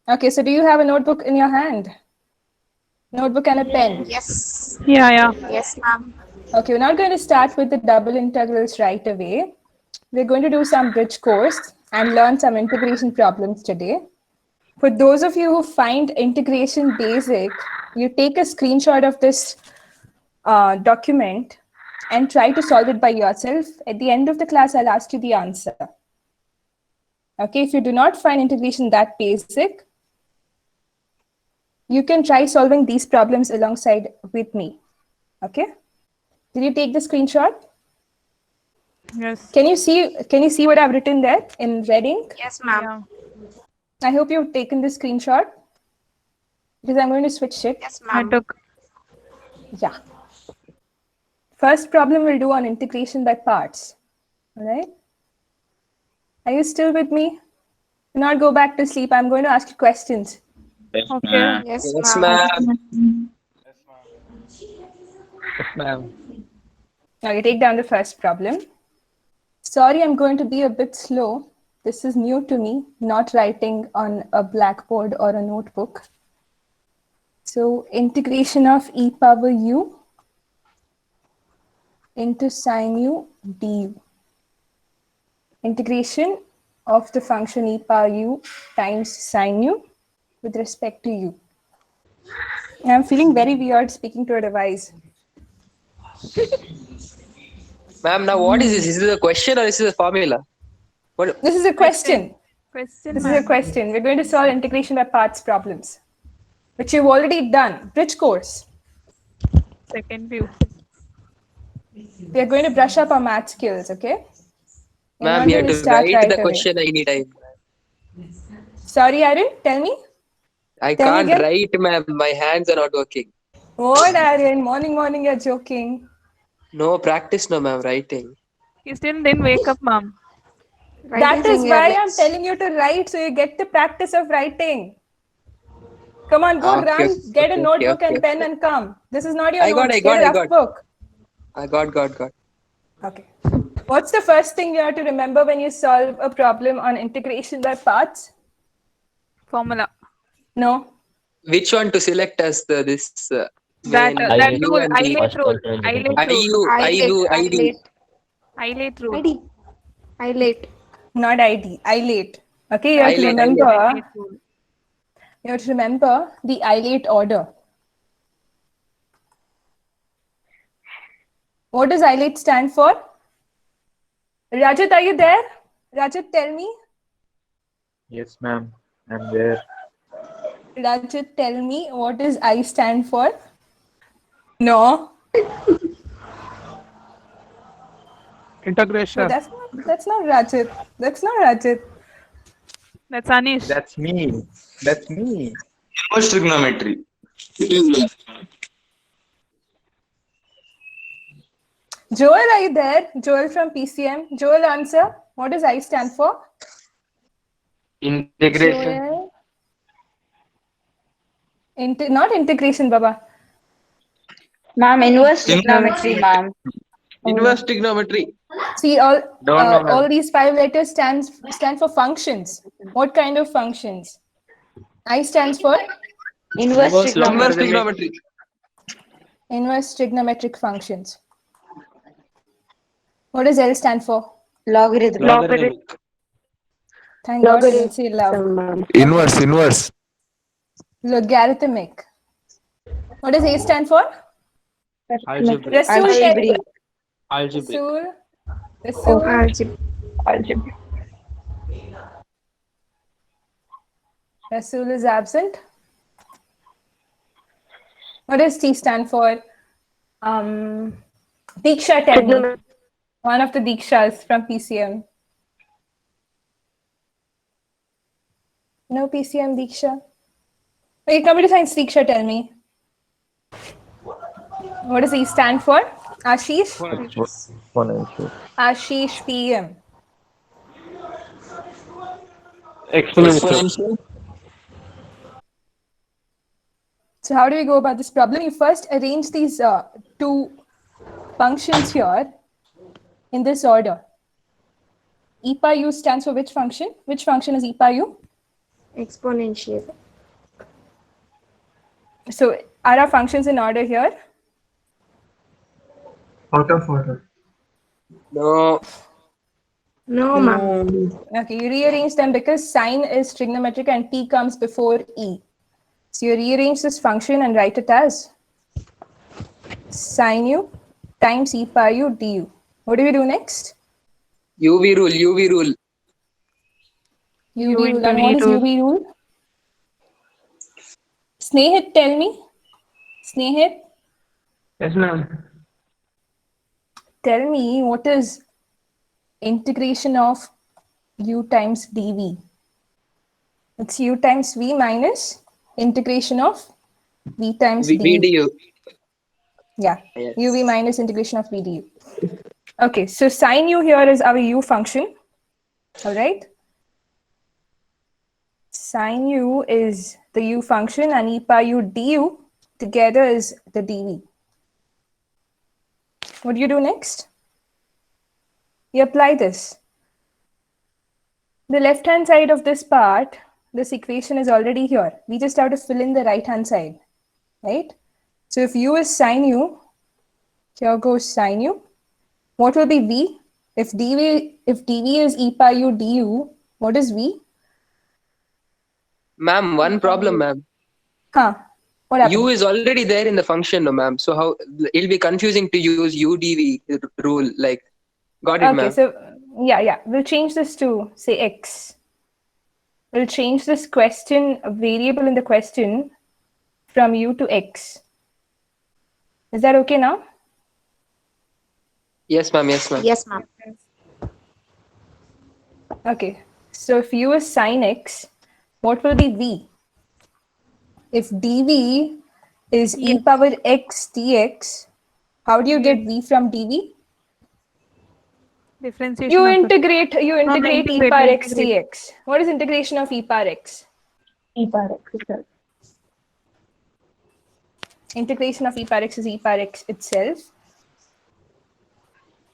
Okay, so do you have a notebook in your hand? Notebook and a pen. Yes. Yeah. Yes, ma'am. Okay, we're not going to start with the double integrals right away. We're going to do some bridge course and learn some integration problems today. For those of you who find integration basic, you take a screenshot of this document and try to solve it by yourself. At the end of the class, I'll ask you the answer. Okay, if you do not find integration that basic, you can try solving these problems alongside with me. Okay? Did you take the screenshot? Yes. Can you see what I've written there in red ink? Yes, ma'am. Yeah. I hope you've taken the screenshot because I'm going to switch it. Yes, I ma'am. took. Yeah. First problem we'll do on integration by parts. All right? Are you still with me? Do not go back to sleep. I'm going to ask you questions. Yes, Okay. ma'am. Yes, Yes, ma'am. ma'am. Yes, ma'am. Now you take down the first problem. Sorry, I'm going to be a bit slow. This is new to me, not writing on a blackboard or a notebook. So integration of e power u into sine u du. Integration of the function e power u times sine u with respect to u. I'm feeling very weird speaking to a device. Ma'am, now what is this? Is this a question or is this a formula? What? This is a question. Question, This is a ma'am. question. We're going to solve integration by parts problems, which you've already done. Bridge course. Second view. We are going to brush up our math skills, okay? We're Ma'am, not you going have to to start write right the away. question anytime. Sorry, Aryan, tell me. I Tell me can't again. write, ma'am. My hands are not working. What, Aryan? Morning, you're joking. No practice, no, ma'am, writing. You still didn't wake up, ma'am. That Writing's is in your why I'm legs. telling you to write so you get the practice of writing. Come on, go Okay, run, get a notebook okay. and pen and come. This is not your I got, notes. I Get got, a I rough got. book. I got. Okay. What's the first thing you have to remember when you solve a problem on integration by parts? Formula. No. Which one to select as the That main I that late. U rule. and V? Eilate First rule. alternative. Eilate rule. I late. Eilate rule. ID. I late. Not ID, islate. Okay, you have to Islate, remember. Eilate rule. You have to remember the islate order. What does islate stand for? Rajat, are you there? Rajat, tell me. Yes, ma'am. I'm there. Rajat, tell me what does I stand for? No. So Integration. that's not Rajat. That's not Rajat. That's Anish. That's me. That's me. Inverse trigonometry. It is Joel, are you there? Joel from PCM. Joel, answer. What does I stand for? integration. Joel. Not integration, Baba. Ma'am, inverse Inverse trigonometry, ma'am. inverse trigonometry. See, Don't know, all ma'am. these five letters stand for functions. What kind of functions? I stands for Inverse Inverse trigonometry. trigonometry. inverse trigonometric functions. What does L stand for? Logarithm. Logarithmic. Thank God you didn't say love. Inverse. Logarithmic. What does A stand for? Algebraic. Rasool, tell me. Algebraic. Rasool. Algebra. Rasool is absent. What does T stand for? Diksha, tell me. One of the Dikshas from PCM. No PCM Diksha? Okay, computer science Diksha, tell me. What does E stand for? Ashish? Exponential. Ashish PM. Exponential. So how do we go about this problem? You first arrange these two functions here in this order. E power u stands for which function? Which function is e power u? Exponential. So are our functions in order here? Out of order. No. No, ma'am. Okay, you rearrange them because sine is trigonometric and t comes before e. So you rearrange this function and write it as sine u times e pi u du. What do we do next? UV rule, UV rule. UV U rule. into And V what is rule. UV rule? Snehit, tell me. Snehit, Yes, ma'am. tell me what is integration of u times dv? It's u times v minus integration of v times du. VDU. Yeah, Yes. uv minus integration of v du. Okay, so sine u here is our u function. All right. Sine u is the u function and e pi u du together is the dv. What do you do next? You apply this. The left-hand side of this part, this equation is already here. We just have to fill in the right-hand side, right? So if u is sine u, here goes sine u. What will be v? If dv is e pi u du, what is v? Ma'am, one problem, ma'am. Huh? What happened? U is already there in the function, no, ma'am. So how it'll be confusing to use UDV rule. Like, got it, Okay, ma'am. so yeah, we'll change this to say x. We'll change this question, a variable in the question, from u to x. Is that okay now? Yes, ma'am. Yes, ma'am. Yes, ma'am. Okay, so if u is sine x, what will be v? If dv is e power x dx, how do you get v from dv? Differentiation You of the integrate e power x integrate. dx. What is integration of e power x? E power x itself. Integration of e power x is e power x itself.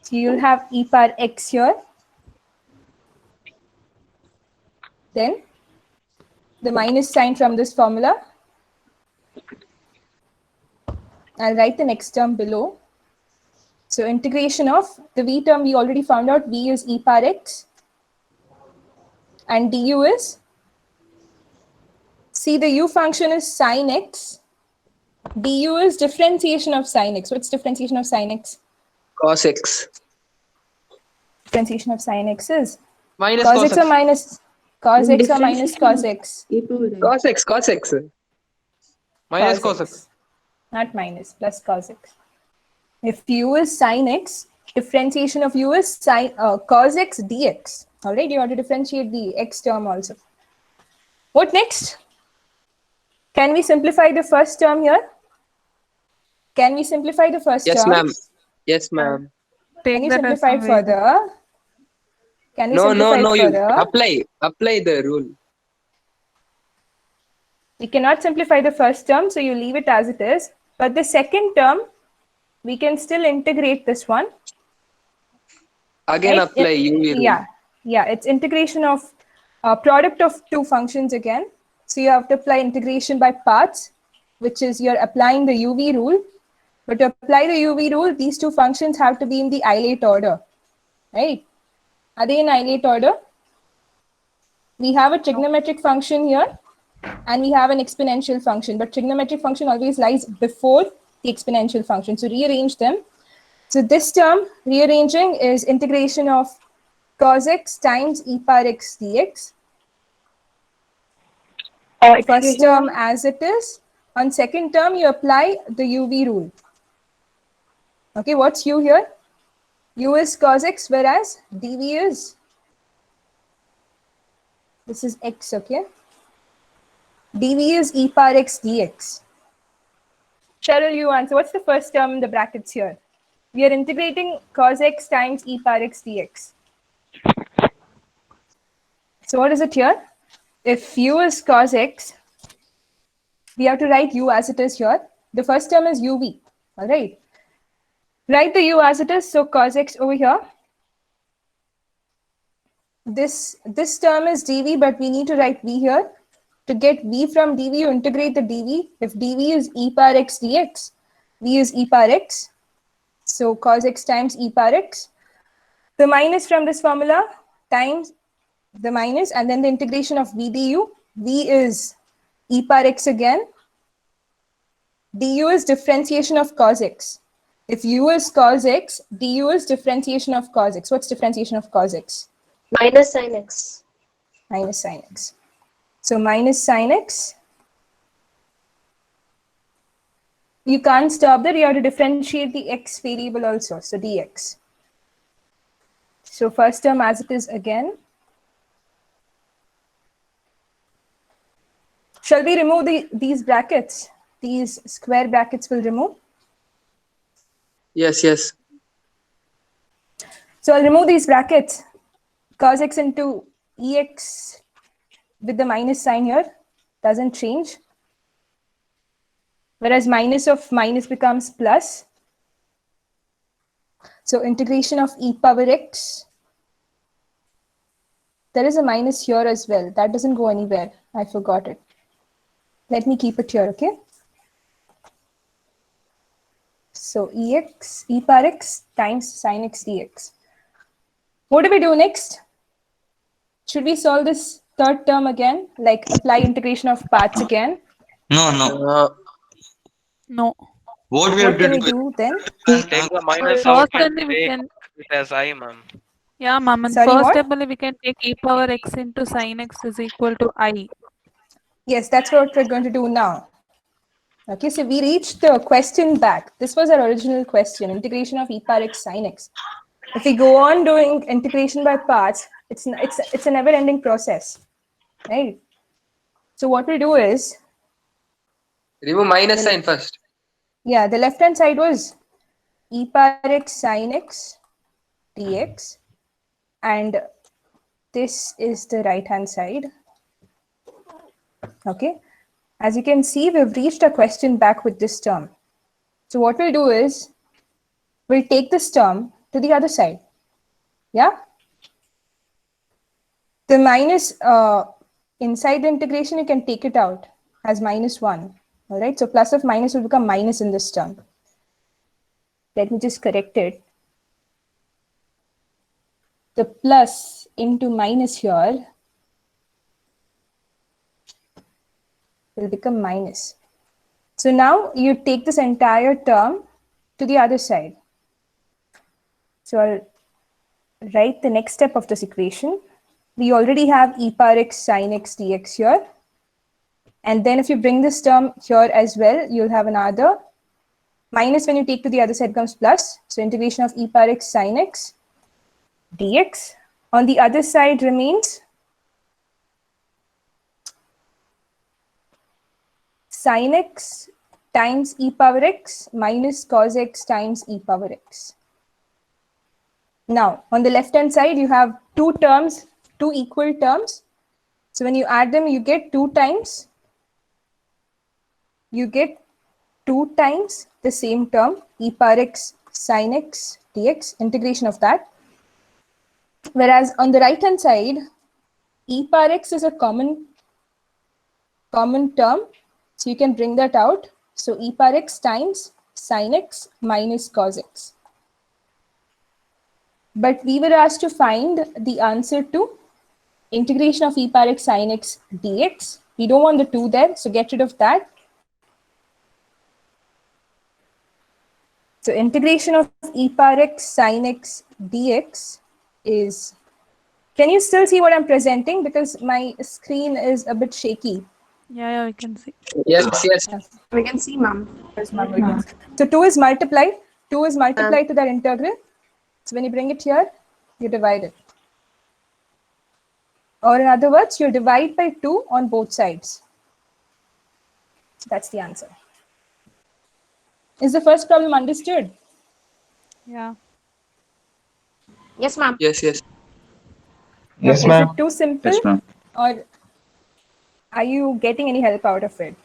So you'll have e power x here. Then the minus sign from this formula. I'll write the next term below. So integration of the v term, we already found out v is e power x. And du is, see the u function is sine x. Du is differentiation of sine x. What's differentiation of sine x? Cos X. Differentiation of sine x is Minus cos cos x or X. minus cos x or minus cos x? Cos X. Cos X. Minus cos X. Not minus, plus cos x. If u is sine x, differentiation of u is sine cos x dx. All right, you have to differentiate the x term also. What next? Can we simplify the first term here? Can we simplify the first Yes, term? ma'am. Yes, ma'am. Can take you that as simplify it some way. further? Can we No, simplify it You further? apply the rule. We cannot simplify the first term, so you leave it as it is. But the second term, we can still integrate this one. Again, Right? apply UV rule. Yeah, it's integration of product of two functions again. So you have to apply integration by parts, which is you're applying the UV rule. But to apply the UV rule, these two functions have to be in the isolate order, right? Are they in isolate order? We have a trigonometric function here, and we have an exponential function. But trigonometric function always lies before the exponential function. So rearrange them. So this term, rearranging, is integration of cos x times e power x dx. First term as it is. On second term, you apply the UV rule. Okay, what's u here? U is cos x, whereas dv is, this is x, okay? dv is e power x dx. Cheryl, you answer. What's the first term in the brackets here? We are integrating cos x times e power x dx. So what is it here? If u is cos x, we have to write u as it is here. The first term is uv, all right? Write the u as it is, so cos x over here. This term is dv, but we need to write v here. To get v from dv, you integrate the dv. If dv is e power x dx, v is e power x. So cos x times e power x. The minus from this formula times the minus, and then the integration of v du. V is e power x again. Du is differentiation of cos x. If u is cos x, du is differentiation of cos x. What's differentiation of cos x? Minus sin x. Minus sin x. So minus sin x. You can't stop there. You have to differentiate the x variable also. So dx. So first term as it is again. Shall we remove these brackets? These square brackets will remove. Yes, yes. So I'll remove these brackets. Cos x into ex with the minus sign here doesn't change. Whereas minus of minus becomes plus. So integration of e power x. There is a minus here as well. That doesn't go anywhere. I forgot it. Let me keep it here, okay? So ex, e power x times sin x dx. What do we do next? Should we solve this third term again? Like apply integration of parts again? Uh, No. What we have What to can we do do then? is Take the minus out First and only we take can, it as I, ma'am. yeah, ma'am. And Sorry, first what? step only we can take e power x into sin x is equal to I. Yes, that's what we're going to do now. Okay, so we reached the question back. This was our original question, integration of e power x sin x. If we go on doing integration by parts, it's a never-ending process, right? So what we'll do is, remove minus sign first. yeah, the left-hand side was e power x sin x dx, and this is the right-hand side. Okay, as you can see, we've reached a question back with this term. So what we'll do is, we'll take this term to the other side. Yeah? The minus inside the integration, you can take it out as -1. All right, so plus of minus will become minus in this term. Let me just correct it. The plus into minus here will become minus. So now you take this entire term to the other side. So I'll write the next step of this equation. We already have e power x sin x dx here. And then if you bring this term here as well, you'll have another minus. When you take to the other side comes plus. So integration of e power x sin x dx. On the other side remains sin x times e power x minus cos x times e power x. Now, on the left-hand side, you have two terms, two equal terms. So when you add them, you get 2 times. You get 2 times the same term, e power x sin x dx, integration of that. Whereas on the right-hand side, e power x is a common term. So you can bring that out. So e power x times sin x minus cos x. But we were asked to find the answer to integration of e power x sin x dx. We don't want the 2 there, so get rid of that. So integration of e power x sin x dx is, can you still see what I'm presenting? Because my screen is a bit shaky. Yeah, we can see. Yes, yes. We can see, ma'am. So 2 is multiplied. 2 is multiplied to that integral. So when you bring it here, you divide it. Or in other words, you divide by 2 on both sides. So that's the answer. Is the first problem understood? Yeah. Yes, ma'am. Yes, yes. Yes, Is ma'am. it too simple? Yes, ma'am. Or are you getting any help out of it?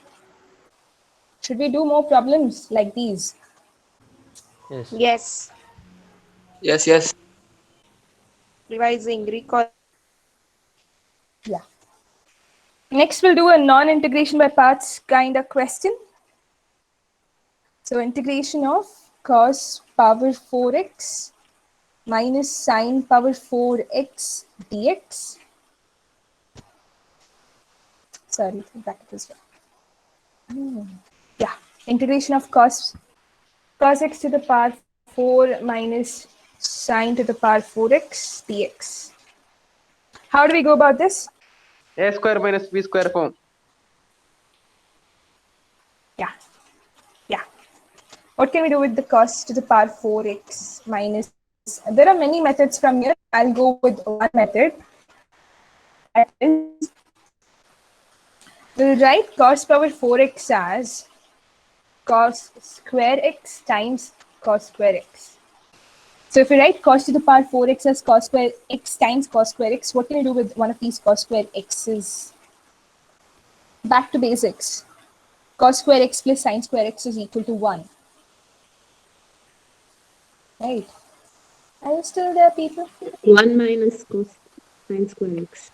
Should we do more problems like these? Yes. Yes, yes. Revising, recall. Yeah. Next, we'll do a non-integration by parts kind of question. So integration of cos power 4x minus sine power 4x dx. Sorry, bracket as well. Yeah, integration of cos x to the power 4 minus sine to the power 4x dx. How do we go about this? A square minus B square form. Yeah. What can we do with the cos to the power 4x minus? There are many methods from here. I'll go with one method. That is, we'll write cos power 4x as cos square x times cos square x. So if we write cos to the power 4x as cos square x times cos square x, what can you do with one of these cos square x's? Back to basics. Cos square x plus sine square x is equal to 1. Right? Are you still there, people? 1 minus cos sine square x.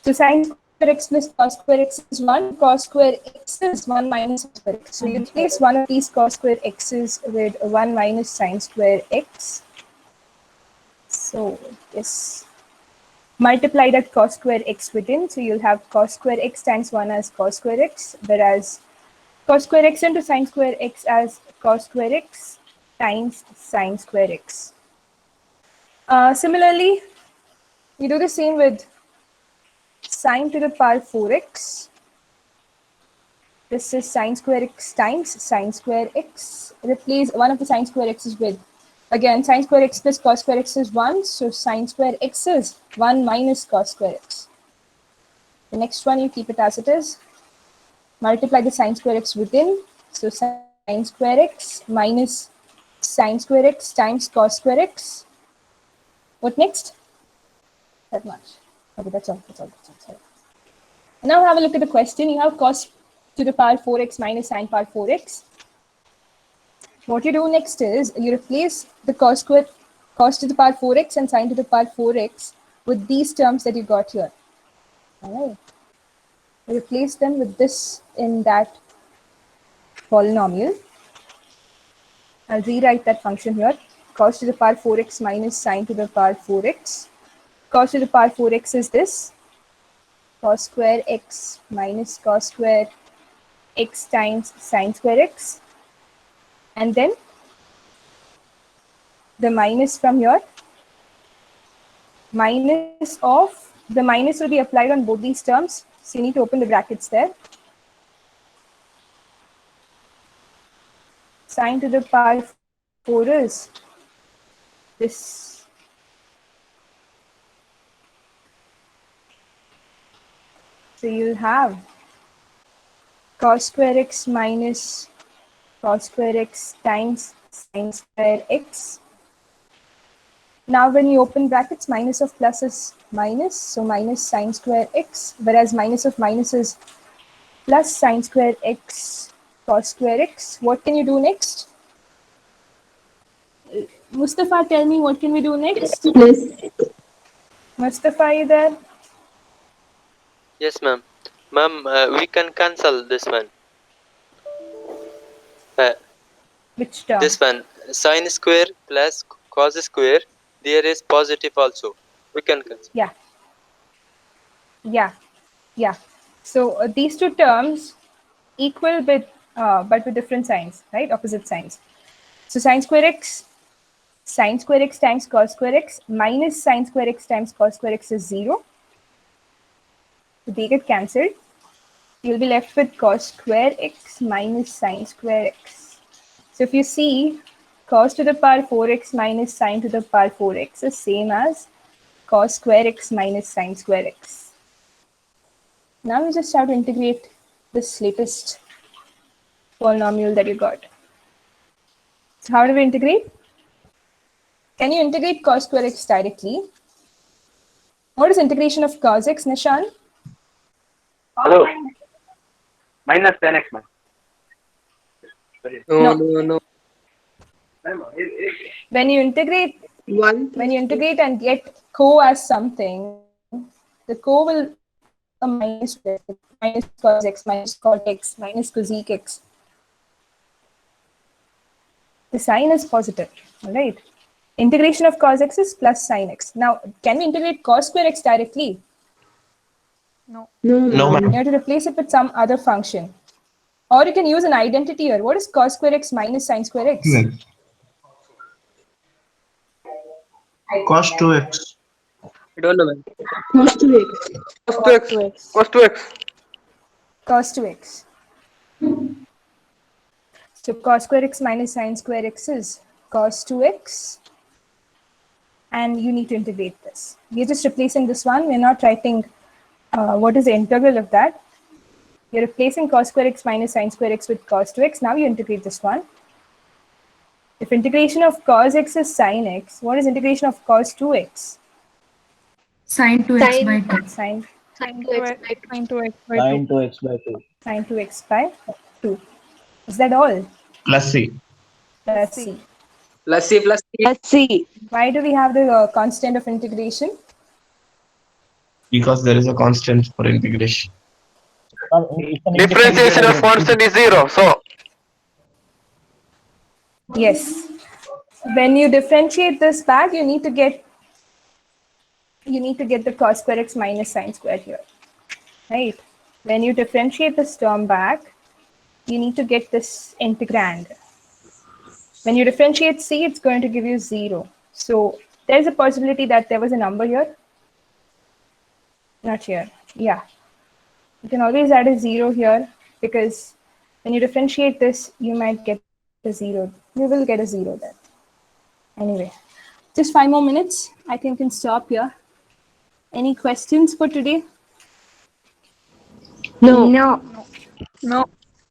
So sine square x plus cos square x is 1. Cos square x is 1 minus sin square x. So you replace one of these cos square x's with 1 minus sine square x. So this multiply that cos square x within. So you'll have cos square x times 1 as cos square x, whereas cos square x into sine square x as cos square x times sine square x. Similarly, you do the same with sine to the power 4x. This is sine square x times sine square x. Replace one of the sine square x's with, again, sine square x plus cos square x is 1. So sine square x is 1 minus cos square x. The next one, you keep it as it is. Multiply the sine square x within. So sine square x minus sine square x times cos square x. What next? That much. Okay, that's all. Sorry. Now have a look at the question. You have cos to the power 4x minus sine power 4x. What you do next is you replace the cos to the power 4x and sine to the power 4x with these terms that you got here. All right. Replace them with this in that polynomial. I'll rewrite that function here. Cos to the power 4x minus sine to the power 4x. Cos to the power 4x is this. Cos square x minus cos square x times sine square x. And then the minus from here. The minus will be applied on both these terms. So you need to open the brackets there. Sine to the power 4 is this. So you'll have cos square x minus cos square x times sine square x. Now when you open brackets, minus of plus is minus, so minus sine square x, whereas minus of minus is plus sine square x cos square x. What can you do next? Mustafa, tell me, what can we do next? Plus Mustafa, are you there? Yes, ma'am. Ma'am, we can cancel this one. Which term? This one, sine square plus cos square. There is positive also. We can cancel. Yeah. So these two terms equal but with different signs, right? Opposite signs. So sine square x times cos square x minus sine square x times cos square x is 0. So they get cancelled. You'll be left with cos square x minus sine square x. So if you see, cos to the power 4x minus sine to the power 4x is same as cos square x minus sine square x. Now we just have to integrate this latest polynomial that you got. So how do we integrate? Can you integrate cos square x directly? What is integration of cos x, Nishan? Hello. Minus 10x, man. No. When you integrate 1 When you integrate and get co as something, the co will a minus cos x minus cot x minus cosec x. The sign is positive, all right? Integration of cos x is plus sin x. Now, can we integrate cos square x directly? No, No, ma'am. You have to replace it with some other function. Or you can use an identity here. What is cos square x minus sin square x? Cos 2x. I don't know, ma'am. Cos 2x. Cos 2x. Cos 2x. Cos 2x. So cos square x minus sin square x is cos 2x. And you need to integrate this. We're just replacing this one. We're not writing what is the integral of that. You're replacing cos square x minus sin square x with cos 2x. Now you integrate this one. If integration of cos x is sin x, what is integration of cos 2x? Sin 2x by 2. Sin Sin 2x by 2. Sin 2x by 2. Sin 2x by 2. Sin 2x by 2. Is that all? Plus C. Let's see. Plus C plus C. Let's see. Why do we have the constant of integration? Because there is a constant for integration. Differentiation of constant is 0. So Yes. When you differentiate this back, you need to get the cos square x minus sin square here, right? When you differentiate this term back, you need to get this integrand. When you differentiate c, it's going to give you 0. So there's a possibility that there was a number here. Not here. Yeah. You can always add a 0 here because when you differentiate this, you might get a 0. You will get a 0 there. Anyway, just 5 more minutes. I think we can stop here. Any questions for today? No. No. No.